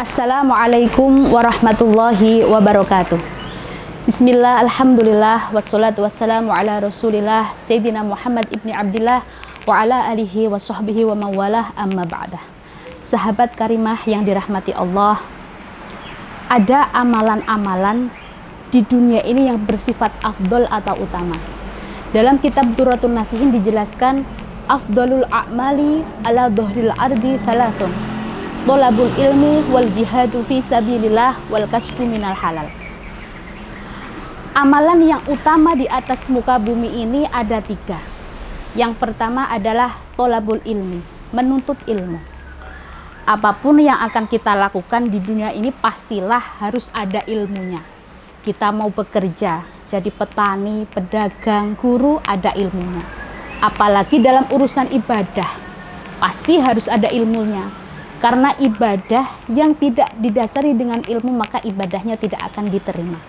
Assalamualaikum warahmatullahi wabarakatuh. Bismillah, alhamdulillah, wassalatu wassalamu ala rasulillah Sayyidina Muhammad ibni Abdillah wa ala alihi wa sahbihi wa mawalah, amma ba'dah. Sahabat karimah yang dirahmati Allah, ada amalan-amalan di dunia ini yang bersifat afdol atau utama. Dalam kitab Durratun Nasihin dijelaskan, afdolul a'mali ala dhahril ardi thalathun, thalabul ilmi wal jihadu fi sabilillah wal kashfu minal halal. Amalan yang utama di atas muka bumi ini ada 3. Yang pertama adalah thalabul ilmi, menuntut ilmu. Apapun yang akan kita lakukan di dunia ini pastilah harus ada ilmunya. Kita mau bekerja, jadi petani, pedagang, guru, ada ilmunya. Apalagi dalam urusan ibadah, pasti harus ada ilmunya. Karena ibadah yang tidak didasari dengan ilmu, maka ibadahnya tidak akan diterima.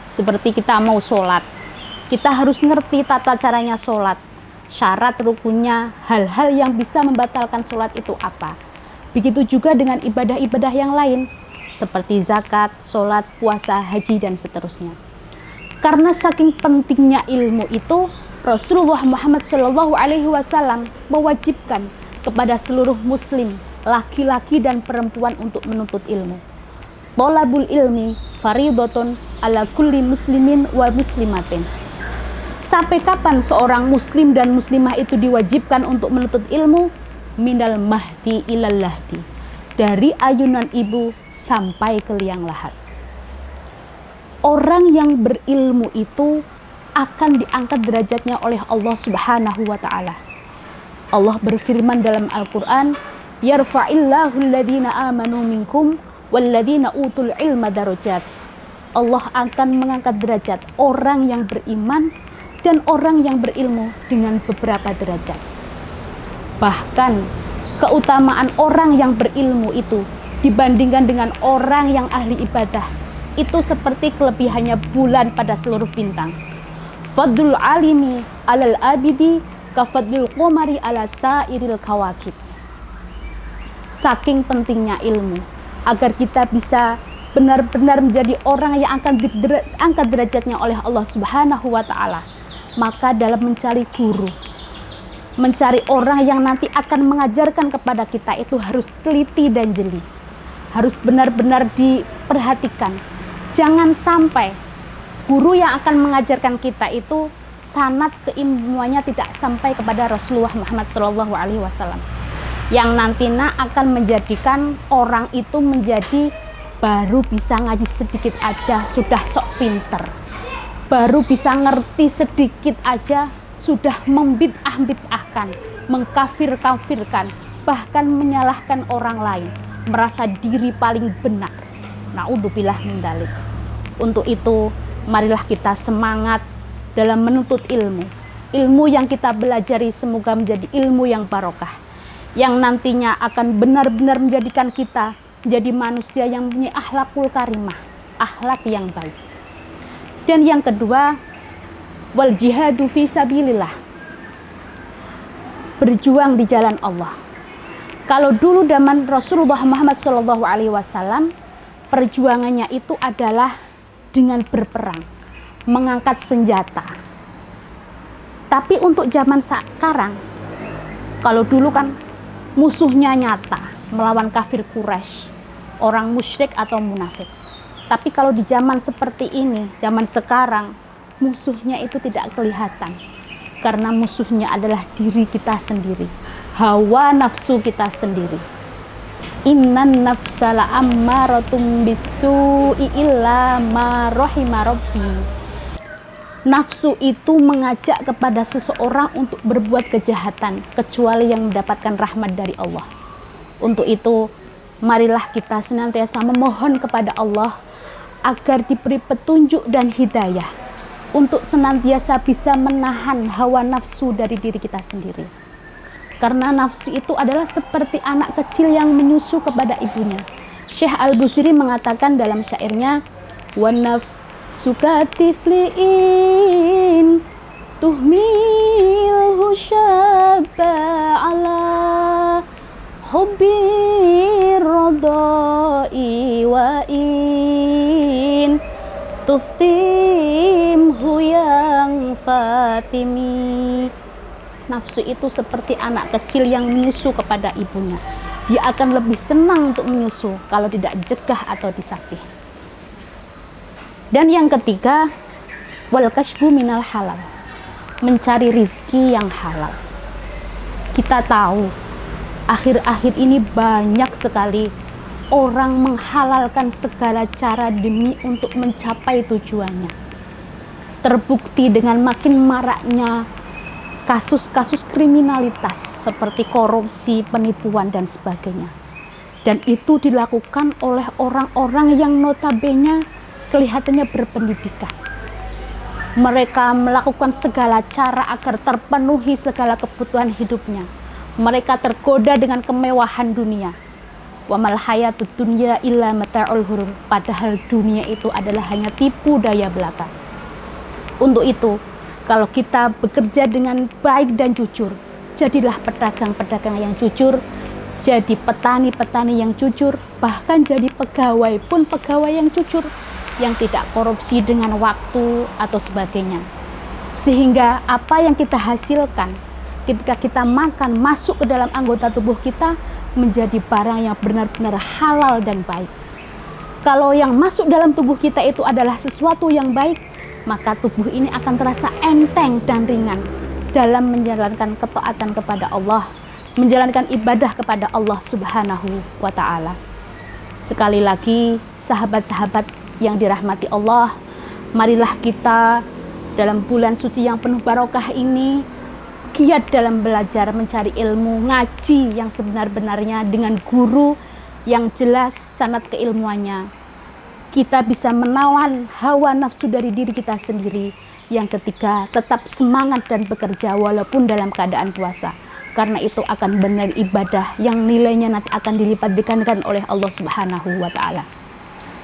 Seperti kita mau sholat, kita harus ngerti tata caranya sholat, syarat rukunnya, hal-hal yang bisa membatalkan sholat itu apa. Begitu juga dengan ibadah-ibadah yang lain, seperti zakat, sholat, puasa, haji, dan seterusnya. Karena saking pentingnya ilmu itu, Rasulullah Muhammad SAW mewajibkan kepada seluruh muslim, laki-laki dan perempuan untuk menuntut ilmu. Thalabul ilmi faridatun ala kulli muslimin wa muslimatin. Sampai kapan seorang muslim dan muslimah itu diwajibkan untuk menuntut ilmu? Minal mahdi ilal lahdi, dari ayunan ibu sampai ke liang lahat. Orang yang berilmu itu akan diangkat derajatnya oleh Allah Subhanahu wa taala. Allah berfirman dalam Al-Qur'an, yarfa'illahu alladhina amanu minkum walladhina utul ilma darajat. Allah akan mengangkat derajat orang yang beriman dan orang yang berilmu dengan beberapa derajat. Bahkan keutamaan orang yang berilmu itu dibandingkan dengan orang yang ahli ibadah itu seperti kelebihannya bulan pada seluruh bintang. Fadlul alimi alal abidi kafadlul qamari ala sairil kawakib. Saking pentingnya ilmu, agar kita bisa benar-benar menjadi orang yang akan diangkat derajatnya oleh Allah Subhanahu wa taala. Maka dalam mencari guru, mencari orang yang nanti akan mengajarkan kepada kita itu harus teliti dan jeli. Harus benar-benar diperhatikan. Jangan sampai guru yang akan mengajarkan kita itu sanad keilmuannya tidak sampai kepada Rasulullah Muhammad SAW. Yang nantinya akan menjadikan orang itu menjadi baru bisa ngaji sedikit aja sudah sok pinter, baru bisa ngerti sedikit aja sudah membid'ah-bid'ahkan, mengkafir-kafirkan, bahkan menyalahkan orang lain, merasa diri paling benar. Na'udzubillah min dzalik. Untuk itu marilah kita semangat dalam menuntut ilmu. Ilmu yang kita belajari semoga menjadi ilmu yang barokah, yang nantinya akan benar-benar menjadikan kita menjadi manusia yang punya akhlakul karimah, akhlak yang baik. Dan yang kedua, wal jihadu fi sabilillah, berjuang di jalan Allah. Kalau dulu zaman Rasulullah Muhammad SAW, perjuangannya itu adalah dengan berperang, mengangkat senjata. Tapi untuk zaman sekarang, kalau dulu kan musuhnya nyata, melawan kafir Quraisy, orang musyrik atau munafik. Tapi kalau di zaman seperti ini, zaman sekarang, musuhnya itu tidak kelihatan. Karena musuhnya adalah diri kita sendiri, hawa nafsu kita sendiri. Innan nafsala ammaratum bisu'i illa ma rahima rabbi. Nafsu itu mengajak kepada seseorang untuk berbuat kejahatan kecuali yang mendapatkan rahmat dari Allah. Untuk itu, marilah kita senantiasa memohon kepada Allah agar diberi petunjuk dan hidayah untuk senantiasa bisa menahan hawa nafsu dari diri kita sendiri. Karena nafsu itu adalah seperti anak kecil yang menyusu kepada ibunya. Syekh Al-Busiri mengatakan dalam syairnya, "Wanaf sukatifliin tuhmilhu syabba ala hubbi radai Tuftimhu yang Fatimi. Nafsu itu seperti anak kecil yang menyusu kepada ibunya. Dia akan lebih senang untuk menyusu kalau tidak jegah atau disapih. Dan yang ketiga, wal kasbu minal halal, mencari rizki yang halal. Kita tahu akhir-akhir ini banyak sekali orang menghalalkan segala cara demi untuk mencapai tujuannya. Terbukti dengan makin maraknya kasus-kasus kriminalitas seperti korupsi, penipuan, dan sebagainya. Dan itu dilakukan oleh orang-orang yang notabene kelihatannya berpendidikan. Mereka melakukan segala cara agar terpenuhi segala kebutuhan hidupnya. Mereka tergoda dengan kemewahan dunia. Wa mal hayatud dunya illa mata'ul ghurur. Padahal dunia itu adalah hanya tipu daya belaka. Untuk itu, kalau kita bekerja dengan baik dan jujur, jadilah pedagang-pedagang yang jujur, jadi petani-petani yang jujur, bahkan jadi pegawai pun pegawai yang jujur, yang tidak korupsi dengan waktu atau sebagainya. Sehingga apa yang kita hasilkan ketika kita makan masuk ke dalam anggota tubuh kita menjadi barang yang benar-benar halal dan baik. Kalau yang masuk dalam tubuh kita itu adalah sesuatu yang baik, maka tubuh ini akan terasa enteng dan ringan dalam menjalankan ketaatan kepada Allah, menjalankan ibadah kepada Allah Subhanahu wa Ta'ala. Sekali lagi, sahabat-sahabat yang dirahmati Allah, marilah kita dalam bulan suci yang penuh barokah ini giat dalam belajar, mencari ilmu, ngaji yang sebenar-benarnya dengan guru yang jelas sanad keilmuannya. Kita bisa menawan hawa nafsu dari diri kita sendiri. Yang ketiga, tetap semangat dan bekerja walaupun dalam keadaan puasa. Karena itu akan benar ibadah yang nilainya nanti akan dilipat gandakan oleh Allah Subhanahu wa Ta'ala.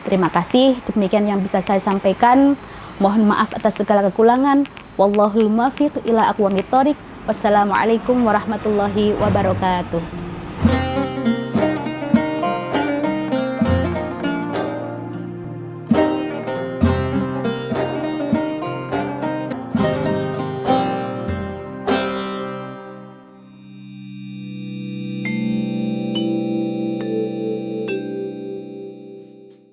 Terima kasih, demikian yang bisa saya sampaikan. Mohon maaf atas segala kekurangan. Wallahul muwaffiq ila aqwamit thoriq. Wassalamualaikum warahmatullahi wabarakatuh.